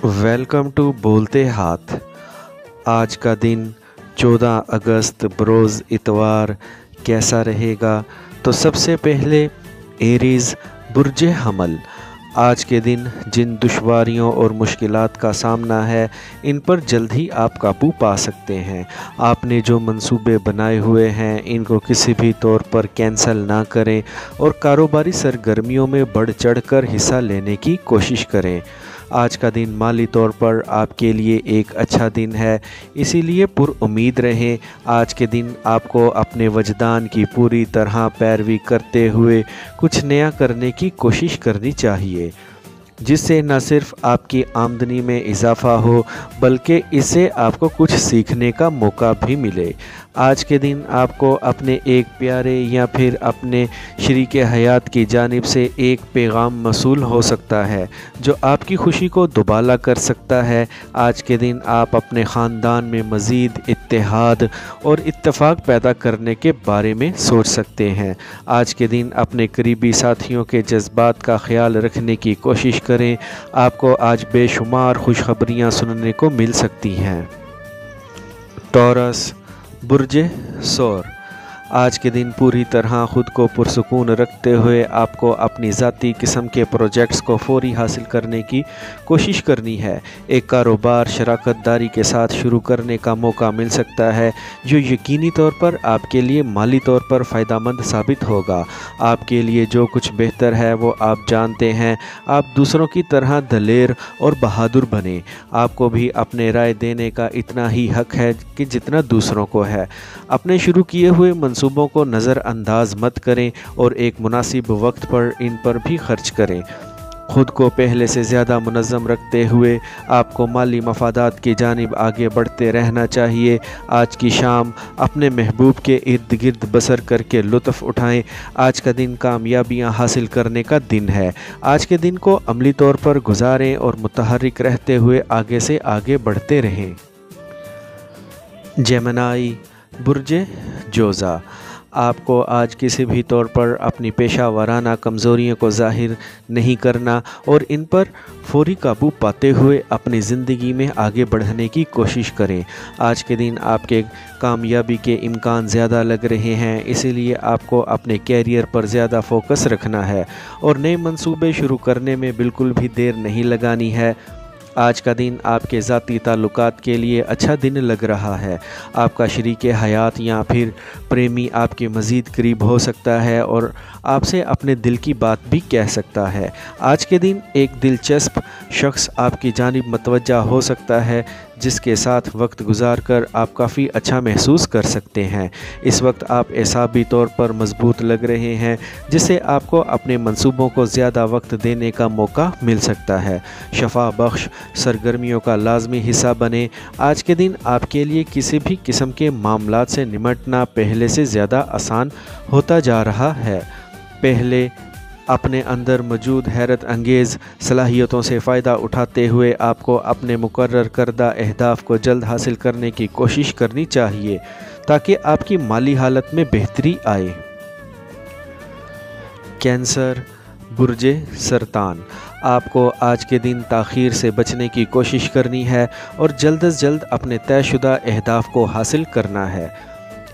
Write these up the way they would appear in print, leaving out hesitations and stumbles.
Welcome to बोलते हाथ। आज का दिन 14 अगस्त बरोज़ इतवार कैसा रहेगा? तो सबसे पहले एरीज़ बुर्ज हमल, आज के दिन जिन दुश्वारियों और मुश्किलात का सामना है इन पर जल्द ही आप काबू पा सकते हैं। आपने जो मंसूबे बनाए हुए हैं इनको किसी भी तौर पर कैंसिल ना करें और कारोबारी सरगर्मियों में बढ़ चढ़ कर हिस्सा लेने की कोशिश करें। आज का दिन माली तौर पर आपके लिए एक अच्छा दिन है, इसीलिए पुरुम्मीद रहें। आज के दिन आपको अपने वजदान की पूरी तरह पैरवी करते हुए कुछ नया करने की कोशिश करनी चाहिए, जिससे न सिर्फ आपकी आमदनी में इजाफ़ा हो बल्कि इससे आपको कुछ सीखने का मौका भी मिले। आज के दिन आपको अपने एक प्यारे या फिर अपने शरीके हयात की जानिब से एक पैगाम मसूल हो सकता है जो आपकी खुशी को दुबाला कर सकता है। आज के दिन आप अपने ख़ानदान में मज़ीद इत्तेहाद और इत्तेफाक पैदा करने के बारे में सोच सकते हैं। आज के दिन अपने करीबी साथियों के जज्बात का ख्याल रखने की कोशिश करें। आपको आज बेशुमार खुशखबरियाँ सुनने को मिल सकती हैं। टॉरस बुर्ज सौर, आज के दिन पूरी तरह ख़ुद को पुरसुकून रखते हुए आपको अपनी ज़ाती किस्म के प्रोजेक्ट्स को फौरी हासिल करने की कोशिश करनी है। एक कारोबार शराकत दारी के साथ शुरू करने का मौका मिल सकता है जो यकीनी तौर पर आपके लिए माली तौर पर फ़ायदेमंद साबित होगा। आपके लिए जो कुछ बेहतर है वो आप जानते हैं। आप दूसरों की तरह दलेर और बहादुर बने। आपको भी अपने राय देने का इतना ही हक है कि जितना दूसरों को है। अपने शुरू किए हुए मंसूबों को नज़रअंदाज मत करें और एक मुनासिब वक्त पर इन पर भी खर्च करें। खुद को पहले से ज़्यादा मुनज़्ज़म रखते हुए आपको माली मफादात की जानिब आगे बढ़ते रहना चाहिए। आज की शाम अपने महबूब के इर्द गिर्द बसर करके लुत्फ़ उठाएं। आज का दिन कामयाबियां हासिल करने का दिन है। आज के दिन को अमली तौर पर गुजारें और मुतहर्रिक रहते हुए आगे से आगे बढ़ते रहें। जेमिनी बुर्ज जोज़ा, आपको आज किसी भी तौर पर अपनी पेशा वाराना कमज़ोरियों को ज़ाहिर नहीं करना और इन पर फौरी काबू पाते हुए अपनी ज़िंदगी में आगे बढ़ने की कोशिश करें। आज के दिन आपके कामयाबी के इम्कान ज़्यादा लग रहे हैं, इसीलिए आपको अपने कैरियर पर ज़्यादा फोकस रखना है और नए मंसूबे शुरू करने में बिल्कुल भी देर नहीं लगानी है। आज का दिन आपके ज़ाती ताल्लुकात के लिए अच्छा दिन लग रहा है। आपका शरीके हयात या फिर प्रेमी आपके मज़ीद करीब हो सकता है और आपसे अपने दिल की बात भी कह सकता है। आज के दिन एक दिलचस्प शख्स आपकी जानिब मतवज्जा हो सकता है जिसके साथ वक्त गुजार कर आप काफ़ी अच्छा महसूस कर सकते हैं। इस वक्त आप एसाबी तौर पर मजबूत लग रहे हैं जिससे आपको अपने मंसूबों को ज़्यादा वक्त देने का मौका मिल सकता है। शफा बख्श सरगर्मियों का लाजमी हिस्सा बने। आज के दिन आपके लिए किसी भी किस्म के मामलात से निमटना पहले से ज़्यादा आसान होता जा रहा है। पहले अपने अंदर मौजूद हैरत अंगेज़ सलाहियतों से फ़ायदा उठाते हुए आपको अपने मुकर्रर करदा अहदाफ को जल्द हासिल करने की कोशिश करनी चाहिए ताकि आपकी माली हालत में बेहतरी आए। कैंसर बुर्ज सरतान, आपको आज के दिन ताख़ीर से बचने की कोशिश करनी है और जल्द अज जल्द अपने तयशुदा अहदाफ को हासिल करना है।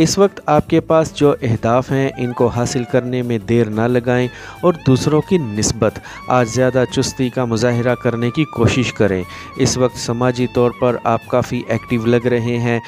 इस वक्त आपके पास जो अहदाफ हैं इनको हासिल करने में देर ना लगाएं और दूसरों की निस्बत आज ज़्यादा चुस्ती का मुज़ाहिरा करने की कोशिश करें। इस वक्त समाजी तौर पर आप काफ़ी एक्टिव लग रहे हैं।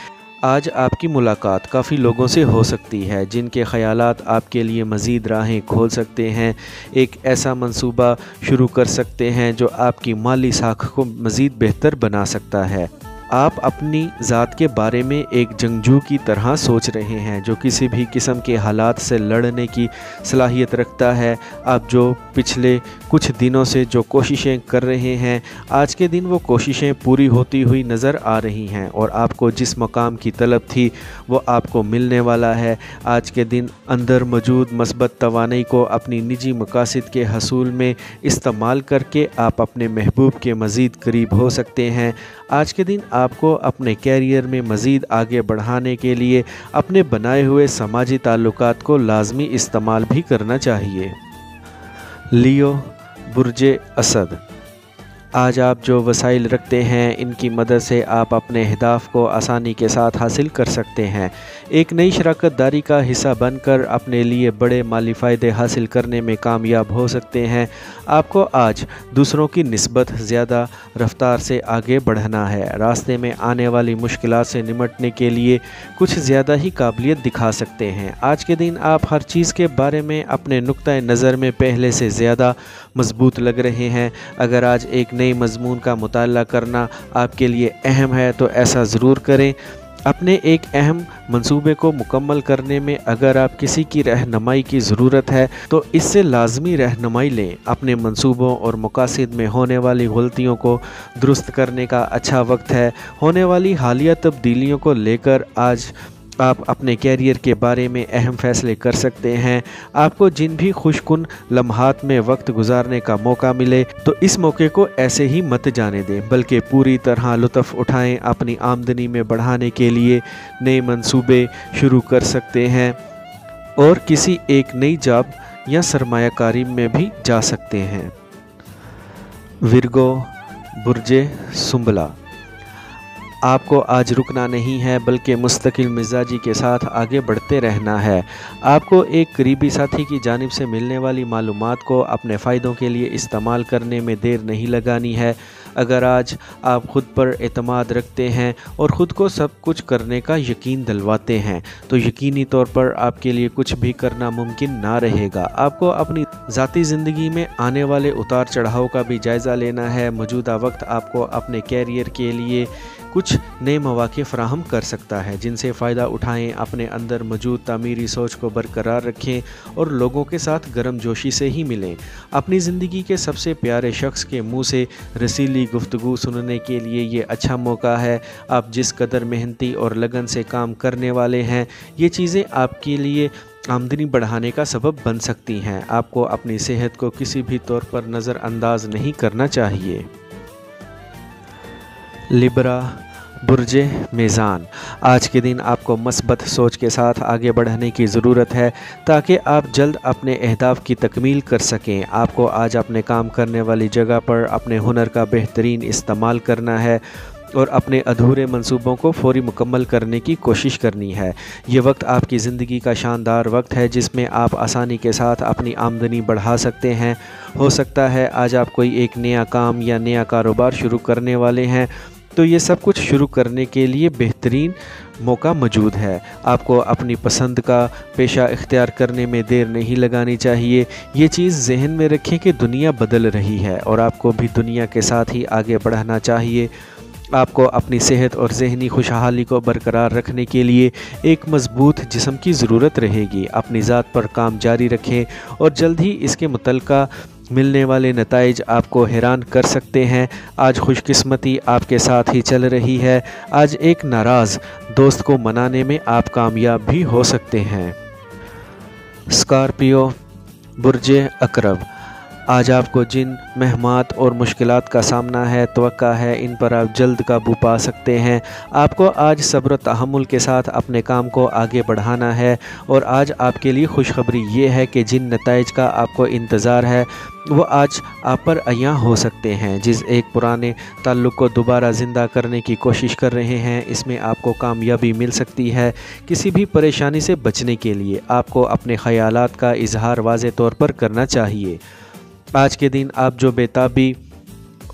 आज आपकी मुलाकात काफ़ी लोगों से हो सकती है जिनके ख़यालात आपके लिए मज़ीद राहें खोल सकते हैं। एक ऐसा मंसूबा शुरू कर सकते हैं जो आपकी माली साख को मज़ीद बेहतर बना सकता है। आप अपनी ज़ात के बारे में एक जंगजू की तरह सोच रहे हैं जो किसी भी किस्म के हालात से लड़ने की सलाहियत रखता है। आप जो पिछले कुछ दिनों से जो कोशिशें कर रहे हैं आज के दिन वो कोशिशें पूरी होती हुई नज़र आ रही हैं और आपको जिस मकाम की तलब थी वो आपको मिलने वाला है। आज के दिन अंदर मौजूद मस्बत तवानाई को अपनी निजी मकासद के हसूल में इस्तेमाल करके आप अपने महबूब के मज़ीद करीब हो सकते हैं। आज के दिन आपको अपने कैरियर में मज़ीद आगे बढ़ाने के लिए अपने बनाए हुए समाजी ताल्लुकात को लाजमी इस्तेमाल भी करना चाहिए। लियो बुर्ज असद, آج آپ جو وسائل رکھتے ہیں ان کی مدد سے آپ اپنے اہداف کو آسانی کے ساتھ حاصل کر سکتے ہیں۔ ایک نئی شراکت داری کا حصہ بن کر اپنے لیے بڑے مالی فائدے حاصل کرنے میں کامیاب ہو سکتے ہیں۔ آپ کو آج دوسروں کی نسبت زیادہ رفتار سے آگے بڑھنا ہے۔ راستے میں آنے والی مشکلات سے نمٹنے کے لیے کچھ زیادہ ہی قابلیت دکھا سکتے ہیں۔ آج کے دن آپ ہر چیز کے بارے میں اپنے نقطۂ نظر میں پہلے سے زیادہ مضبوط لگ رہے ہیں۔ اگر آج ایک نئی مضمون کا مطالعہ کرنا آپ کے لیے اہم ہے تو ایسا ضرور کریں۔ اپنے ایک اہم منصوبے کو مکمل کرنے میں اگر آپ کسی کی رہنمائی کی ضرورت ہے تو اس سے لازمی رہنمائی لیں۔ اپنے منصوبوں اور مقاصد میں ہونے والی غلطیوں کو درست کرنے کا اچھا وقت ہے۔ ہونے والی حالیہ تبدیلیوں کو لے کر آج آپ اپنے کیریئر کے بارے میں اہم فیصلے کر سکتے ہیں۔ آپ کو جن بھی خوش کن لمحات میں وقت گزارنے کا موقع ملے تو اس موقع کو ایسے ہی مت جانے دیں، بلکہ پوری طرح لطف اٹھائیں۔ اپنی آمدنی میں بڑھانے کے لیے نئے منصوبے شروع کر سکتے ہیں اور کسی ایک نئی جاب یا سرمایہ کاری میں بھی جا سکتے ہیں۔ ورگو، برج سنبلہ، آپ کو آج رکنا نہیں ہے بلکہ مستقل مزاجی کے ساتھ آگے بڑھتے رہنا ہے۔ آپ کو ایک قریبی ساتھی کی جانب سے ملنے والی معلومات کو اپنے فائدوں کے لیے استعمال کرنے میں دیر نہیں لگانی ہے۔ اگر آج آپ خود پر اعتماد رکھتے ہیں اور خود کو سب کچھ کرنے کا یقین دلواتے ہیں تو یقینی طور پر آپ کے لیے کچھ بھی کرنا ممکن نہ رہے گا۔ آپ کو اپنی ذاتی زندگی میں آنے والے اتار چڑھاؤ کا بھی جائزہ لینا ہے۔ موجودہ وقت آپ کو اپنے کیریئر کے لیے کچھ نئے مواقع فراہم کر سکتا ہے جن سے فائدہ اٹھائیں۔ اپنے اندر موجود تعمیری سوچ کو برقرار رکھیں اور لوگوں کے ساتھ گرم جوشی سے ہی ملیں۔ اپنی زندگی کے سب سے پیارے شخص کے منہ سے رسیلی گفتگو سننے کے لیے یہ اچھا موقع ہے۔ آپ جس قدر محنتی اور لگن سے کام کرنے والے ہیں یہ چیزیں آپ کے لیے آمدنی بڑھانے کا سبب بن سکتی ہیں۔ آپ کو اپنی صحت کو کسی بھی طور پر نظر انداز نہیں کرنا چاہیے۔ لبرا، برج میزان، آج کے دن آپ کو مثبت سوچ کے ساتھ آگے بڑھنے کی ضرورت ہے تاکہ آپ جلد اپنے اہداف کی تکمیل کر سکیں۔ آپ کو آج اپنے کام کرنے والی جگہ پر اپنے ہنر کا بہترین استعمال کرنا ہے اور اپنے ادھورے منصوبوں کو فوری مکمل کرنے کی کوشش کرنی ہے۔ یہ وقت آپ کی زندگی کا شاندار وقت ہے جس میں آپ آسانی کے ساتھ اپنی آمدنی بڑھا سکتے ہیں۔ ہو سکتا ہے آج آپ کوئی ایک نیا کام یا نیا کاروبار شروع کرنے والے ہیں تو یہ سب کچھ شروع کرنے کے لیے بہترین موقع موجود ہے۔ آپ کو اپنی پسند کا پیشہ اختیار کرنے میں دیر نہیں لگانی چاہیے۔ یہ چیز ذہن میں رکھیں کہ دنیا بدل رہی ہے اور آپ کو بھی دنیا کے ساتھ ہی آگے بڑھنا چاہیے۔ آپ کو اپنی صحت اور ذہنی خوشحالی کو برقرار رکھنے کے لیے ایک مضبوط جسم کی ضرورت رہے گی۔ اپنی ذات پر کام جاری رکھیں اور جلد ہی اس کے متعلقہ ملنے والے نتائج آپ کو حیران کر سکتے ہیں۔ آج خوش قسمتی آپ کے ساتھ ہی چل رہی ہے۔ آج ایک ناراض دوست کو منانے میں آپ کامیاب بھی ہو سکتے ہیں۔ اسکارپیو، برج عقرب، آج آپ کو جن مہمات اور مشکلات کا سامنا ہے توقع ہے ان پر آپ جلد قابو پا سکتے ہیں۔ آپ کو آج صبر و تحمل کے ساتھ اپنے کام کو آگے بڑھانا ہے اور آج آپ کے لیے خوشخبری یہ ہے کہ جن نتائج کا آپ کو انتظار ہے وہ آج آپ پر عیاں ہو سکتے ہیں۔ جس ایک پرانے تعلق کو دوبارہ زندہ کرنے کی کوشش کر رہے ہیں اس میں آپ کو کامیابی مل سکتی ہے۔ کسی بھی پریشانی سے بچنے کے لیے آپ کو اپنے خیالات کا اظہار واضح طور پر کرنا چاہیے۔ آج کے دن آپ جو بےتابی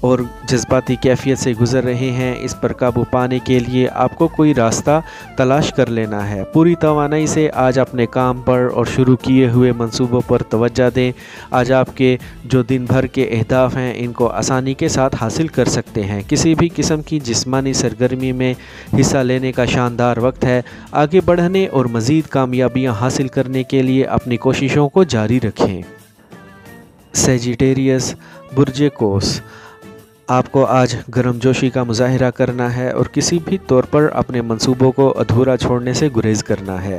اور جذباتی کیفیت سے گزر رہے ہیں اس پر قابو پانے کے لیے آپ کو کوئی راستہ تلاش کر لینا ہے۔ پوری توانائی سے آج اپنے کام پر اور شروع کیے ہوئے منصوبوں پر توجہ دیں۔ آج آپ کے جو دن بھر کے اہداف ہیں ان کو آسانی کے ساتھ حاصل کر سکتے ہیں۔ کسی بھی قسم کی جسمانی سرگرمی میں حصہ لینے کا شاندار وقت ہے۔ آگے بڑھنے اور مزید کامیابیاں حاصل کرنے کے لیے اپنی کوششوں کو جاری رکھیں۔ سیجیٹیریس، برج قوس، آپ کو آج گرم جوشی کا مظاہرہ کرنا ہے اور کسی بھی طور پر اپنے منصوبوں کو ادھورا چھوڑنے سے گریز کرنا ہے۔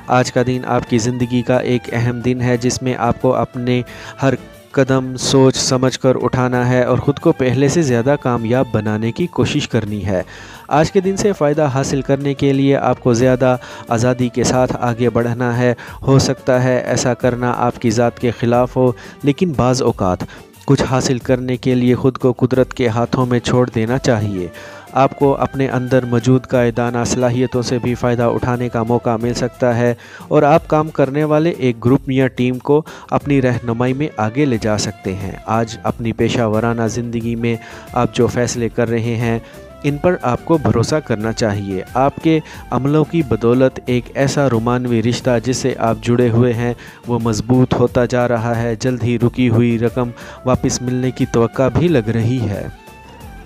آج کا دن آپ کی زندگی کا ایک اہم دن ہے جس میں آپ کو اپنے ہر قدم سوچ سمجھ کر اٹھانا ہے اور خود کو پہلے سے زیادہ کامیاب بنانے کی کوشش کرنی ہے۔ آج کے دن سے فائدہ حاصل کرنے کے لیے آپ کو زیادہ آزادی کے ساتھ آگے بڑھنا ہے۔ ہو سکتا ہے ایسا کرنا آپ کی ذات کے خلاف ہو لیکن بعض اوقات कुछ हासिल करने के लिए ख़ुद को कुदरत के हाथों में छोड़ देना चाहिए। आपको अपने अंदर मौजूद कायदाना सलाहियतों से भी फ़ायदा उठाने का मौका मिल सकता है और आप काम करने वाले एक ग्रुप या टीम को अपनी रहनुमाई में आगे ले जा सकते हैं। आज अपनी पेशा वराना ज़िंदगी में आप जो फ़ैसले कर रहे हैं इन पर आपको भरोसा करना चाहिए। आपके अमलों की बदौलत एक ऐसा रोमानवी रिश्ता जिससे आप जुड़े हुए हैं वो मज़बूत होता जा रहा है। जल्द ही रुकी हुई रकम वापस मिलने की तवक्का भी लग रही है।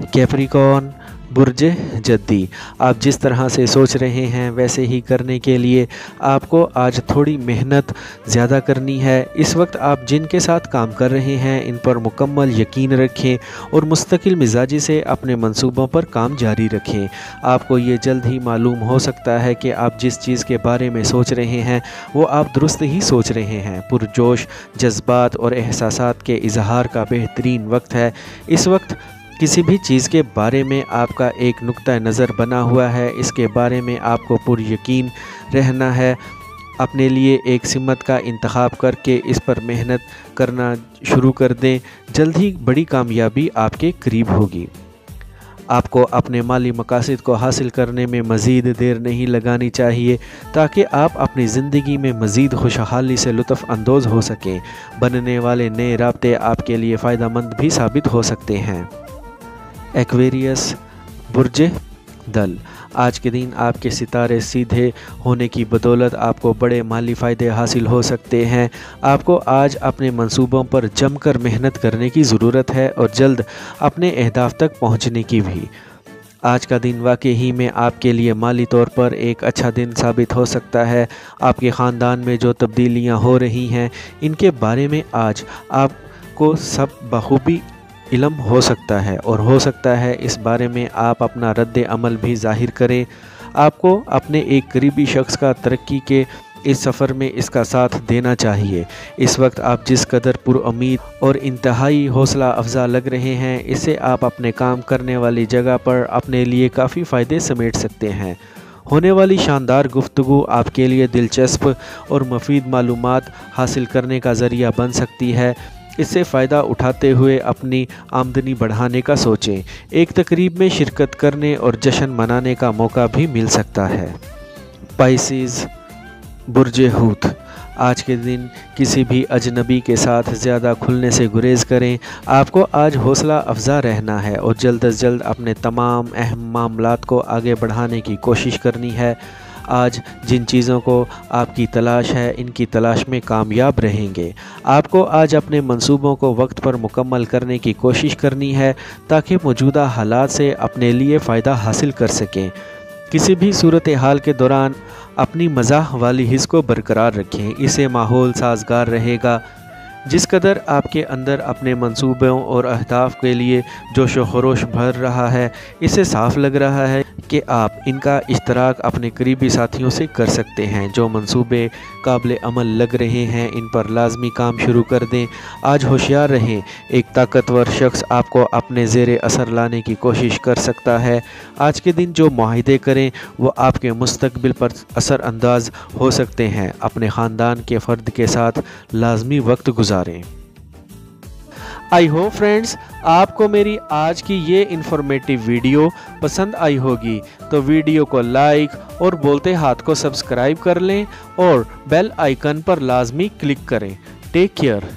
कैप्रिकॉर्न बुर्ज जद्दी, आप जिस तरह से सोच रहे हैं वैसे ही करने के लिए आपको आज थोड़ी मेहनत ज़्यादा करनी है। इस वक्त आप जिनके साथ काम कर रहे हैं इन पर मुकम्मल यकीन रखें और मुस्तकिल मिजाजी से अपने मंसूबों पर काम जारी रखें। आपको ये जल्द ही मालूम हो सकता है कि आप जिस चीज़ के बारे में सोच रहे हैं वो आप दुरुस्त ही सोच रहे हैं। पुरजोश जज्बात और एहसासात के इजहार का बेहतरीन वक्त है। इस वक्त किसी भी चीज़ के बारे में आपका एक नुक्ता नज़र बना हुआ है, इसके बारे में आपको पूरी यकीन रहना है। अपने लिए एक सिमत का इंतखाब करके इस पर मेहनत करना शुरू कर दें। जल्द ही बड़ी कामयाबी आपके करीब होगी। आपको अपने माली मकासद को हासिल करने में मज़ीद देर नहीं लगानी चाहिए ताकि आप अपनी ज़िंदगी में मज़ीद खुशहाली से लुत्फ़ अंदोज़ हो सकें। बनने वाले नए राब्ते आपके लिए फ़ायदेमंद भी साबित हो सकते हैं। एक्वेरियस बुर्ज दल, आज के दिन आपके सितारे सीधे होने की बदौलत आपको बड़े माली फ़ायदे हासिल हो सकते हैं। आपको आज अपने मंसूबों पर जमकर मेहनत करने की ज़रूरत है और जल्द अपने अहदाफ तक पहुंचने की भी। आज का दिन वाकई में आपके लिए माली तौर पर एक अच्छा दिन साबित हो सकता है। आपके ख़ानदान में जो तब्दीलियां हो रही हैं इनके बारे में आज आपको सब बखूबी इल्म हो सकता है और हो सकता है इस बारे में आप अपना रद्द अमल भी ज़ाहिर करें। आपको अपने एक करीबी शख्स का तरक्की के इस सफ़र में इसका साथ देना चाहिए। इस वक्त आप जिस कदर पुरउम्मीद और इंतहाई हौसला अफजा लग रहे हैं इससे आप अपने काम करने वाली जगह पर अपने लिए काफ़ी फ़ायदे समेट सकते हैं। होने वाली शानदार गुफ्तगू आपके लिए दिलचस्प और मुफीद मालूमात हासिल करने का ज़रिया बन सकती है। इससे फ़ायदा उठाते हुए अपनी आमदनी बढ़ाने का सोचें। एक तकरीब में शिरकत करने और जश्न मनाने का मौका भी मिल सकता है। पाइसिस बुर्ज हूत, आज के दिन किसी भी अजनबी के साथ ज़्यादा खुलने से गुरेज करें। आपको आज हौसला अफजा रहना है और जल्द अज जल्द अपने तमाम अहम मामलात को आगे बढ़ाने की कोशिश करनी है। आज जिन चीज़ों को आपकी तलाश है इनकी तलाश में कामयाब रहेंगे। आपको आज अपने मंसूबों को वक्त पर मुकम्मल करने की कोशिश करनी है ताकि मौजूदा हालात से अपने लिए फ़ायदा हासिल कर सकें। किसी भी सूरत हाल के दौरान अपनी मज़ाह वाली हिस्स को बरकरार रखें, इससे माहौल साजगार रहेगा। जिस कदर आपके अंदर अपने मंसूबों और अहदाफ के लिए जोश व खरोश भर रहा है इससे साफ लग रहा है कि आप इनका इश्तराक अपने करीबी साथियों से कर सकते हैं। जो मंसूबे काबिल अमल लग रहे हैं इन पर लाजमी काम शुरू कर दें। आज होशियार रहें, एक ताकतवर शख्स आपको अपने ज़ेरे असर लाने की कोशिश कर सकता है। आज के दिन जो मुआहिदे करें वो आपके मुस्तकबिल पर असर अंदाज हो सकते हैं। अपने ख़ानदान के फ़र्द के साथ लाजमी वक्त गुजारें। आई होप फ्रेंड्स आपको मेरी आज की ये इन्फॉर्मेटिव वीडियो पसंद आई होगी, तो वीडियो को लाइक और बोलते हाथ को सब्सक्राइब कर लें और बेल आइकन पर लाजमी क्लिक करें। Take care.